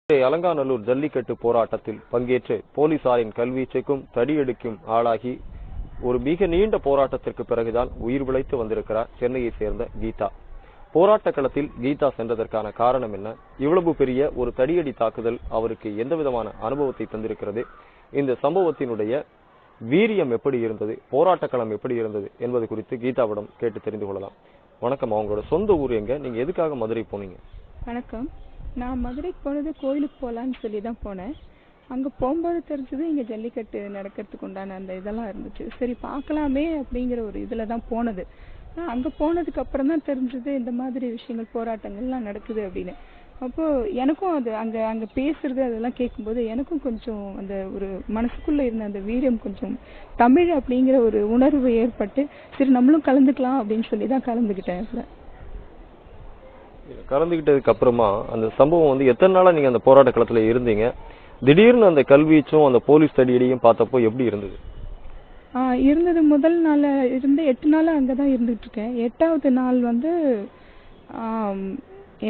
அலங்காநல்லூர் ஜல்லிக்கட்டு போராட்டத்தில் பங்கேற்று போலீசாரின் கல்வீச்சுக்கும் தடியடிக்கும் ஆளாகி ஒரு மிக நீண்ட போராட்டத்திற்கு பிறகுதான் உயிர் பிழைத்து வந்திருக்கிறார் சென்னையை சேர்ந்த கீதா. போராட்ட களத்தில் கீதா சென்றதற்கான காரணம் என்ன? இவ்வளவு பெரிய ஒரு தடியடி தாக்குதல் அவருக்கு எந்த விதமான அனுபவத்தை தந்திருக்கிறது? இந்த சம்பவத்தினுடைய வீரியம் எப்படி இருந்தது, போராட்ட களம் எப்படி இருந்தது என்பது குறித்து கீதாவிடம் கேட்டு தெரிந்து கொள்ளலாம். வணக்கம். அவங்களோட சொந்த ஊர் எங்க? நீங்க எதுக்காக மதுரை போனீங்க? வணக்கம். நான் மதுரைக்கு போனது கோயிலுக்கு போகலான்னு சொல்லி தான் போனேன். அங்கே போகும்போது தெரிஞ்சது இங்கே ஜல்லிக்கட்டு நடக்கிறதுக்கு உண்டான அந்த இதெல்லாம் இருந்துச்சு. சரி பார்க்கலாமே அப்படிங்கிற ஒரு இதில் தான் போனது. அங்கே போனதுக்கு அப்புறம் தான் தெரிஞ்சது இந்த மாதிரி விஷயங்கள் போராட்டங்கள்லாம் நடக்குது அப்படின்னு. அப்போது எனக்கும் அது அங்கே அங்கே பேசுறது அதெல்லாம் கேட்கும்போது எனக்கும் கொஞ்சம் அந்த ஒரு மனசுக்குள்ளே இருந்த அந்த வீரியம், கொஞ்சம் தமிழ் அப்படிங்கிற ஒரு உணர்வு ஏற்பட்டு சரி நம்மளும் கலந்துக்கலாம் அப்படின்னு சொல்லி தான் கலந்துக்கிட்டேன். கலந்துகிட்டதுக்கு அப்புறமா அந்த சம்பவம் எத்தனை நாளா நீங்க அந்த போராட்ட களத்துல இருந்தீங்க? திடீர்னு அந்த கல்வீச்சும் அந்த போலீஸ் தடியடியும் பார்த்தப்போ எப்படி இருந்தது? இருந்தது முதல் நாள் இருந்து 8 நாளா அங்கதான் இருந்துட்டு இருக்கேன். 8வது நாள்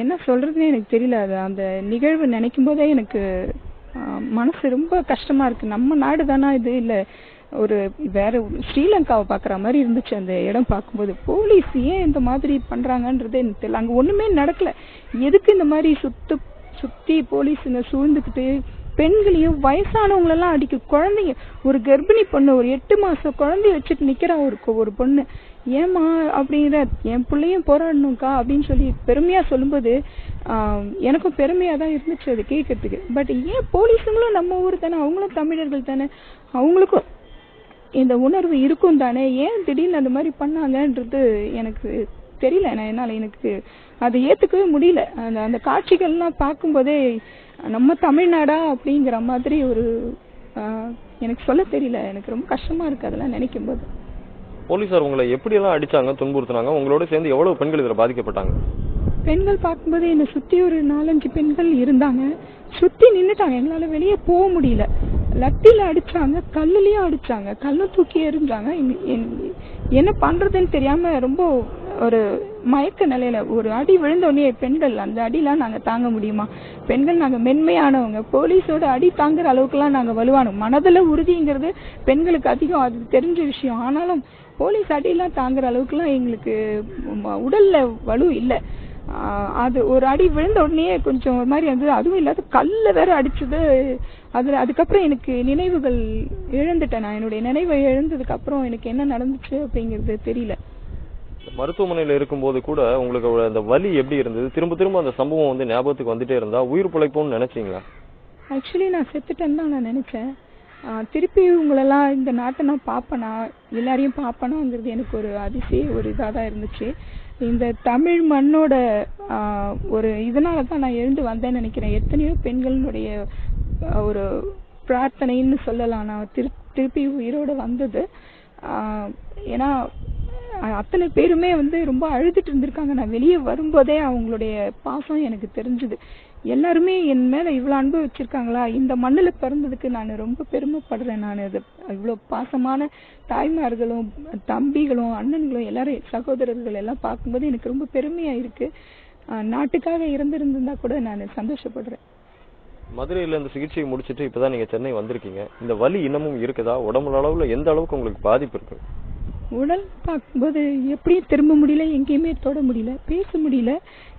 என்ன சொல்றதுன்னு எனக்கு தெரியல. அது அந்த நிகழ்வு நினைக்கும் போதே எனக்கு மனசு ரொம்ப கஷ்டமா இருக்கு. நம்ம நாடு தானா இது, இல்ல ஒரு வேற ஸ்ரீலங்காவை பாக்குற மாதிரி இருந்துச்சு அந்த இடம் பார்க்கும்போது. போலீஸ் ஏன் இந்த மாதிரி பண்றாங்கன்றது எனக்கு தெரியல. அங்க ஒண்ணுமே நடக்கல. எதுக்கு இந்த மாதிரி சுத்தி போலீஸுங்க சூழ்ந்துக்கிட்டு பெண்களையும் வயசானவங்களெல்லாம் அடிக்க, குழந்தைங்க, ஒரு கர்ப்பிணி பொண்ணு, ஒரு 8 மாச குழந்தைய வச்சுட்டு நிக்கிறா ஒரு பொண்ணு. ஏமா அப்படிங்கிற, என் பிள்ளையும் போராடணும்க்கா அப்படின்னு சொல்லி பெருமையா சொல்லும்போது எனக்கும் பெருமையா தான் இருந்துச்சு அது கேட்கறதுக்கு. பட் ஏன் போலீஸுங்களும் நம்ம ஊர் தானே, அவங்களும் தமிழர்கள் தானே, அவங்களுக்கும் இந்த உணர்வு இருக்கும் தானே, ஏன் திடீர்னு அந்த மாதிரி பண்ணாங்கன்றது எனக்கு தெரியல. என்னால் எனக்கு அதை ஏற்றுக்கவே முடியல. அந்த காட்சிகள்லாம் பார்க்கும்போதே நம்ம தமிழ்நாடா அப்படிங்கிற மாதிரி ஒரு எனக்கு சொல்ல தெரியல. எனக்கு ரொம்ப கஷ்டமா இருக்கு அதெல்லாம் நினைக்கும் போது. போலீசார் உங்களை எப்படியெல்லாம் அடிச்சாங்க, துன்புறுத்தினாங்க? உங்களோட சேர்ந்து எவ்வளவு பெண்கள் இதில் பாதிக்கப்பட்டாங்க? பெண்கள் பார்க்கும்போது என்னை சுற்றி ஒரு 4-5 பெண்கள் இருந்தாங்க. சுற்றி நின்றுட்டாங்க. எங்களால் வெளியே போக முடியல. லத்தில அடிச்சாங்க, கல்லுலயும் அடிச்சாங்க, கல்லும் தூக்கி எறிஞ்சாங்க. என்ன பண்றதுன்னு தெரியாம ரொம்ப ஒரு மயக்க நிலையில ஒரு அடி விழுந்த உடனே பெண்கள், அந்த அடிலாம் நாங்க தாங்க முடியுமா? பெண்கள் நாங்க மென்மையானவங்க. போலீஸோட அடி தாங்குற அளவுக்குலாம் நாங்க வலுவானோம். மனதுல உறுதிங்கிறது பெண்களுக்கு அதிகம், அது தெரிஞ்ச விஷயம். ஆனாலும் போலீஸ் அடியெல்லாம் தாங்குற அளவுக்குலாம் எங்களுக்கு உடல்ல வலு இல்லை. அது ஒரு அடி விழுந்த உடனே கொஞ்சம் ஒரு மாதிரி இருந்தது. அதுவும் இல்லாத கல்ல வேற அடிச்சது. அதுக்கப்புறம் எனக்கு நினைவுகள் இழந்துட்டேன். நான் என்னுடைய நினைவை இழந்ததுக்கு அப்புறம் எனக்கு என்ன நடந்துச்சு அப்படிங்கிறது தெரியல. மருத்துவமனையில இருக்கும்போது கூட உங்களுக்கு அந்த வலி எப்படி இருந்தது? திரும்ப திரும்ப அந்த சம்பவம் ஞாபகத்துக்கு வந்துட்டே இருந்தா உயிர் பிழைப்போம்னு நினைச்சீங்களா? ஆக்சுவலி நான் செத்துட்டேன்னு தான் நான் நினைச்சேன். திருப்பி உங்களெல்லாம் இந்த நாட்டை நான் பார்ப்பேனா, எல்லாரையும் பார்ப்பேனாங்கிறது எனக்கு ஒரு அதிசய ஒரு இதாக தான் இருந்துச்சு. இந்த தமிழ் மண்ணோட ஒரு இதனால தான் நான் எழுந்து வந்தேன்னு நினைக்கிறேன். எத்தனையோ பெண்களுடைய ஒரு பிரார்த்தனைன்னு சொல்லலாம் நான் திருப்பி உயிரோட வந்தது. ஏன்னா அத்தனை பேருமே ரொம்ப அழுதுட்டு இருந்திருக்காங்க. நான் வெளியே வரும்போதே அவங்களுடைய பாசம் எனக்கு தெரிஞ்சுது. எல்லாருமே என் மேல இவ்வளவு அன்பு வச்சிருக்காங்களா, இந்த மண்ணுல பிறந்ததுக்கு நான் ரொம்ப பெருமைப்படுறேன். நான் இவ்வளவு பாசமான தாய்மார்களும் தம்பிகளும் அண்ணன்களும் எல்லாரும் சகோதரர்கள் எல்லாம் பார்க்கும்போது எனக்கு ரொம்ப பெருமையா இருக்கு. நாட்டுக்காக இருந்திருந்தா கூட நான் சந்தோஷப்படுறேன். மதுரையில இந்த சிகிச்சையை முடிச்சுட்டு இப்பதான் நீங்க சென்னை வந்திருக்கீங்க. இந்த வலி இன்னமும் இருக்குதா? உடம்புல அளவுல எந்த அளவுக்கு உங்களுக்கு பாதிப்பு இருக்கு? உடல் பார்க்கும்போது எப்படியும் திரும்ப முடியல, எங்கேயுமே தொட முடியல, பேச முடியல.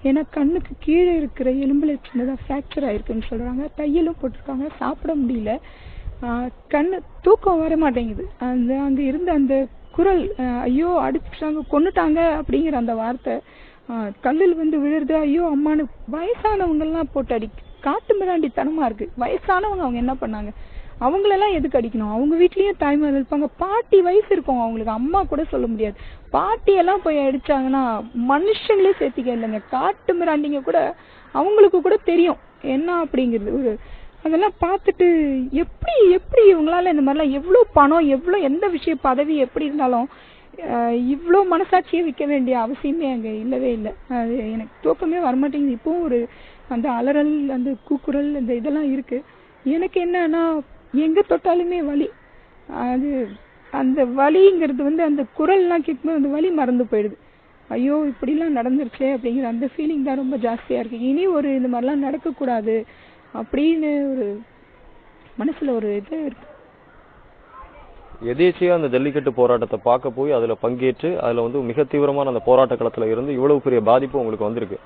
ஏன்னா கண்ணுக்கு கீழே இருக்கிற எலும்புல சின்னதா ஃப்ராக்சர் ஆயிருக்குன்னு சொல்றாங்க. தையலும் போட்டிருக்காங்க. சாப்பிட முடியல. கண்ணு தூக்கம் வர மாட்டேங்குது. அங்க இருந்த அந்த குரல், ஐயோ அடிச்சுட்டாங்க, கொன்னுட்டாங்க அப்படிங்கிற அந்த வார்த்தை கல்லில் விழுறது. ஐயோ அம்மானு வயசானவங்க எல்லாம் போட்டு காட்டு மிராண்டித்தனமா இருக்கு. வயசானவங்க அவங்க என்ன பண்ணாங்க? அவங்களெல்லாம் எதுக்கு அடிக்கணும்? அவங்க வீட்லயும் தாய்மார் இருப்பாங்க. பாட்டி வயசு இருக்கும் அவங்களுக்கு, அம்மா கூட சொல்ல முடியாது. பாட்டியெல்லாம் போய் அடிச்சாங்கன்னா மனுஷங்களே சேர்த்திக்க இல்லைங்க, காட்டு மிராண்டிங்க கூட அவங்களுக்கு கூட தெரியும் என்ன அப்படிங்கிறது. அதெல்லாம் பார்த்துட்டு எப்படி இவங்களால இந்த மாதிரிலாம் எவ்வளோ பணம், எவ்வளோ எந்த விஷய பதவி எப்படி இருந்தாலும் இவ்வளோ மனசாட்சியை விற்க வேண்டிய அவசியமே அங்கே இல்லவே இல்லை. அது எனக்கு தூக்கமே வரமாட்டேங்குது. இப்போவும் அந்த அலறல், அந்த கூக்குரல், அந்த இதெல்லாம் இருக்கு. எனக்கு என்னன்னா எங்க தொட்டாலுமே வலி. அந்த வலிங்கிறது அந்த குரல்லாம் கேட்கும்போது அந்த வலி மறந்து போயிடுது. ஐயோ இப்படிலாம் நடந்துருச்சே அப்படிங்கிற அந்த ஃபீலிங் தான் ரொம்ப ஜாஸ்தியா இருக்கு. இனி இந்த மாதிரிலாம் நடக்கக்கூடாது அப்படின்னு ஒரு மனசுல ஒரு இது இருக்கு. எதேச்சியா அந்த ஜல்லிக்கட்டு போராட்டத்தை பார்க்க போய் அதுல பங்கேற்று அதுல வந்து மிக தீவிரமான அந்த போராட்ட களத்துல இருந்து இவ்வளவு பெரிய பாதிப்பு உங்களுக்கு வந்திருக்கு.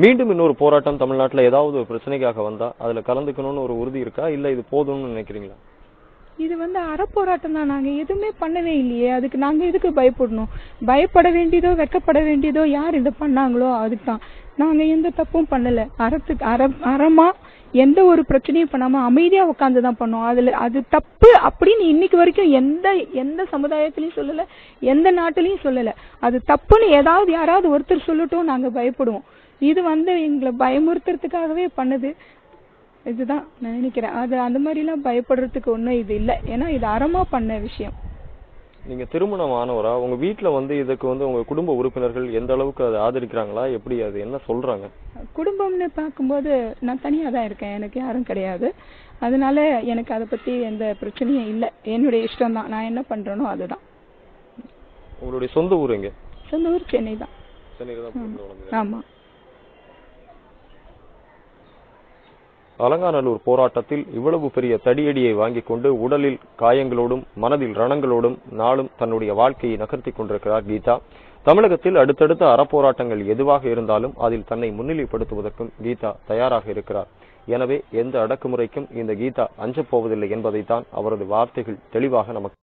மீண்டும் இன்னொரு போராட்டம் தமிழ்நாட்டுல ஏதாவது ஒரு பிரச்சனைக்காக வந்தா அதுல கலந்துக்கணும்னு ஒரு உறுதி இருக்கா, இல்ல இது போதும்னு நினைக்கிறீங்களா? இது அறப்போராட்டம் தான். நாங்க எதுவுமே பண்ணவே இல்லையே, அதுக்கு நாங்க எதுக்கு பயப்படணும்? பயப்பட வேண்டியதோ வெக்கப்பட வேண்டியதோ யார் இதை பண்ணாங்களோ அதுக்கு தான். நாங்க எந்த தப்பும் பண்ணல. அறமா எந்த ஒரு பிரச்சனையும் பண்ணாம அமைதியா உட்காந்துதான் பண்ணோம். அது தப்பு அப்படின்னு இன்னைக்கு வரைக்கும் எந்த சமுதாயத்திலயும் சொல்லல, எந்த நாட்டிலையும் சொல்லல. அது தப்புன்னு யாராவது ஒருத்தர் சொல்லட்டும், நாங்க பயப்படுவோம். இது எங்களை பயமுறுத்துறதுக்காகவே பண்ணுது. இதுதான் நான் நினைக்கிறேன். அது அந்த மாதிரி எல்லாம் பயப்படுறதுக்கு ஒண்ணும் இது இல்ல. ஏன்னா இது அறமா பண்ண விஷயம். நீங்க திருமணம் ஆனவரா? உங்க வீட்டுல இதுக்கு உங்க குடும்ப உறுப்பினர்கள் எந்த அளவுக்கு அதை ஆதரிக்கிறாங்களா, எப்படி, அது என்ன சொல்றாங்க? குடும்பம்னு பார்க்கும்போது நான் தனியா தான் இருக்கேன், எனக்கு யாரும் கிடையாது. அதனால எனக்கு அதை பத்தி எந்த பிரச்சனையும் இல்ல. என்னுடைய இஷ்டம் தான், நான் என்ன பண்றேனோ அதுதான். உங்களுடைய சொந்த ஊர் எங்க? சொந்த ஊர் சென்னை தான். சென்னையில தான். ஆமா. அலங்காநல்லூர் போராட்டத்தில் இவ்வளவு பெரிய தடியடியை வாங்கிக் கொண்டு உடலில் காயங்களோடும் மனதில் ரணங்களோடும் நாளும் தன்னுடைய வாழ்க்கையை நகர்த்தி கொண்டிருக்கிறார் கீதா. தமிழகத்தில் அடுத்தடுத்த அறப்போராட்டங்கள் எதுவாக இருந்தாலும் அதில் தன்னை முன்னிலைப்படுத்துவதற்கும் கீதா தயாராக இருக்கிறார். எனவே எந்த அடக்குமுறைக்கும் இந்த கீதா அஞ்சப் போவதில்லை என்பதைத்தான் அவரது வார்த்தைகள் தெளிவாக நமக்கு